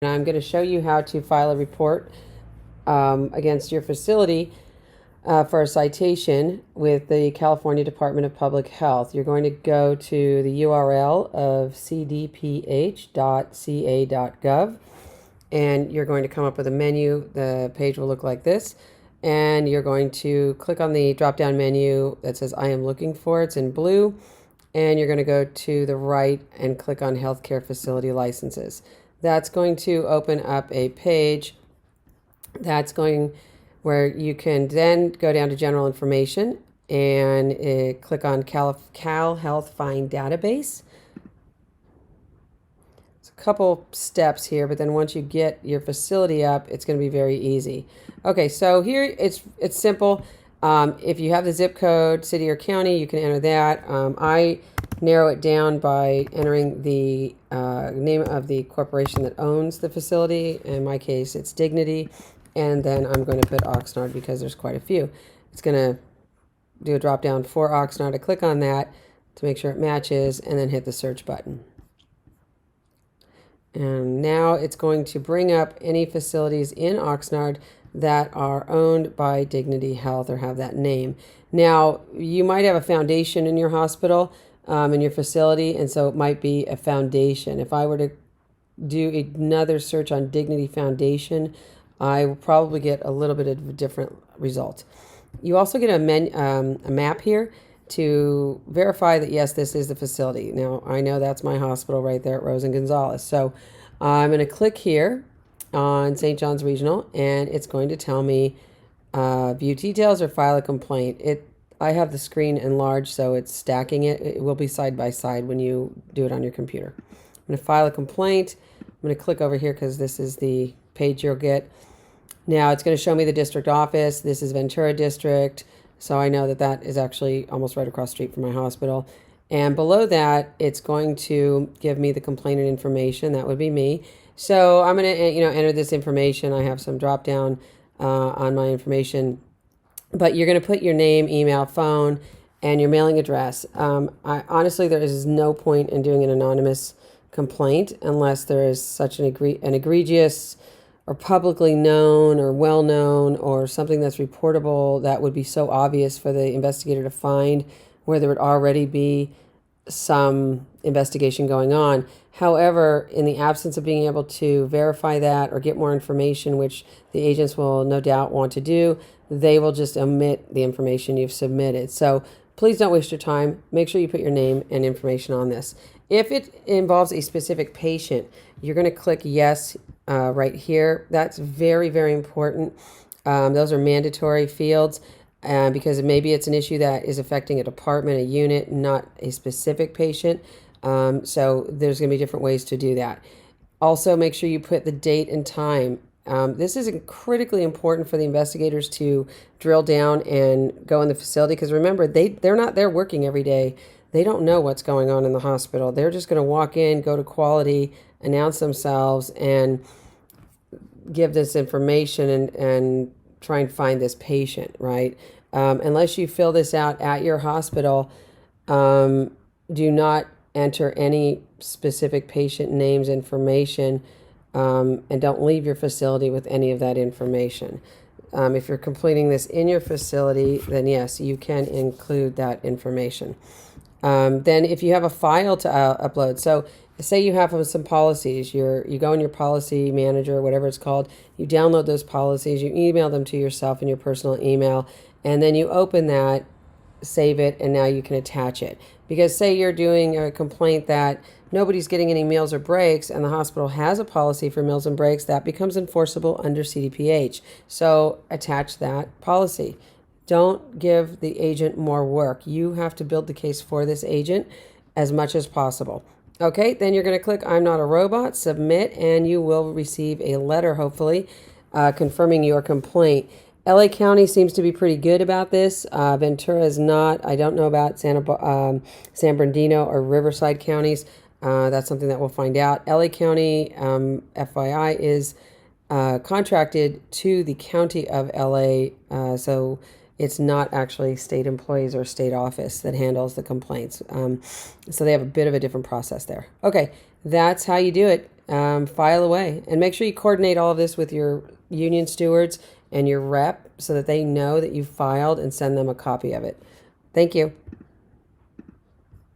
And I'm going to show you how to file a report against your facility for a citation with the California Department of Public Health. You're going to go to the URL of cdph.ca.gov, and you're going to come up with a menu. The page will look like this, and you're going to click on the drop-down menu that says I am looking for. It's in blue, and you're going to go to the right and click on healthcare facility licenses. That's going to open up a page that's going where you can then go down to general information and click on Cal Health Find Database. It's a couple steps here, but then once you get your facility up, it's going to be very easy. Okay, so here it's simple. If you have the zip code, city or county, you can enter that. I narrow it down by entering the name of the corporation that owns the facility. In my case, it's Dignity. And then I'm going to put Oxnard because there's quite a few. It's going to do a drop down for Oxnard. I click on that to make sure it matches and then hit the search button. And now it's going to bring up any facilities in Oxnard that are owned by Dignity Health or have that name. Now, you might have a foundation in your hospital, in your facility, and so it might be a foundation. If I were to do another search on Dignity Foundation, I will probably get a little bit of a different result. You also get a map here to verify that, yes, this is the facility. Now, I know that's my hospital right there at Rose and Gonzalez. So I'm going to click here on St. John's Regional, and it's going to tell me view details or file a complaint. I have the screen enlarged, so it's stacking it. It will be side by side when you do it on your computer. I'm going to file a complaint. I'm going to click over here because this is the page you'll get. Now it's going to show me the district office. This is Ventura District, so I know that that is actually almost right across the street from my hospital. And below that, it's going to give me the complainant information. That would be me. So I'm going to enter this information. I have some drop down on my information, but you're going to put your name, email, phone, and your mailing address. Honestly, there is no point in doing an anonymous complaint unless there is such an egregious or publicly known or well-known or something that's reportable that would be so obvious for the investigator to find, where there would already be some investigation going on. However, in the absence of being able to verify that or get more information, which the agents will no doubt want to do, they will just omit the information you've submitted. So please don't waste your time. Make sure you put your name and information on this. If it involves a specific patient, you're going to click yes right here. That's very, very important. Those are mandatory fields because maybe it's an issue that is affecting a department, a unit, not a specific patient. So there's going to be different ways to do that. Also, make sure you put the date and time. This is critically important for the investigators to drill down and go in the facility because remember, they're not there working every day. They don't know what's going on in the hospital. They're just going to walk in, go to quality, announce themselves, and give this information and try and find this patient, right? Unless you fill this out at your hospital, do not enter any specific patient names, information, and don't leave your facility with any of that information. If you're completing this in your facility, then yes, you can include that information. Then if you have a file to upload, so say you have some policies, you go in your policy manager, whatever it's called, you download those policies, you email them to yourself in your personal email, and then you open that, save it, and now you can attach it. Because say you're doing a complaint that nobody's getting any meals or breaks and the hospital has a policy for meals and breaks, that becomes enforceable under CDPH. So attach that policy. Don't give the agent more work. You have to build the case for this agent as much as possible. Okay, then you're going to click I'm not a robot, submit, and you will receive a letter, hopefully, confirming your complaint. LA County seems to be pretty good about this. Ventura is not. I don't know about San Bernardino or Riverside counties. That's something that we'll find out. LA County, FYI, is contracted to the county of LA, so it's not actually state employees or state office that handles the complaints. So they have a bit of a different process there. Okay, that's how you do it. file away. And make sure you coordinate all of this with your union stewards and your rep so that they know that you filed, and send them a copy of it. Thank you.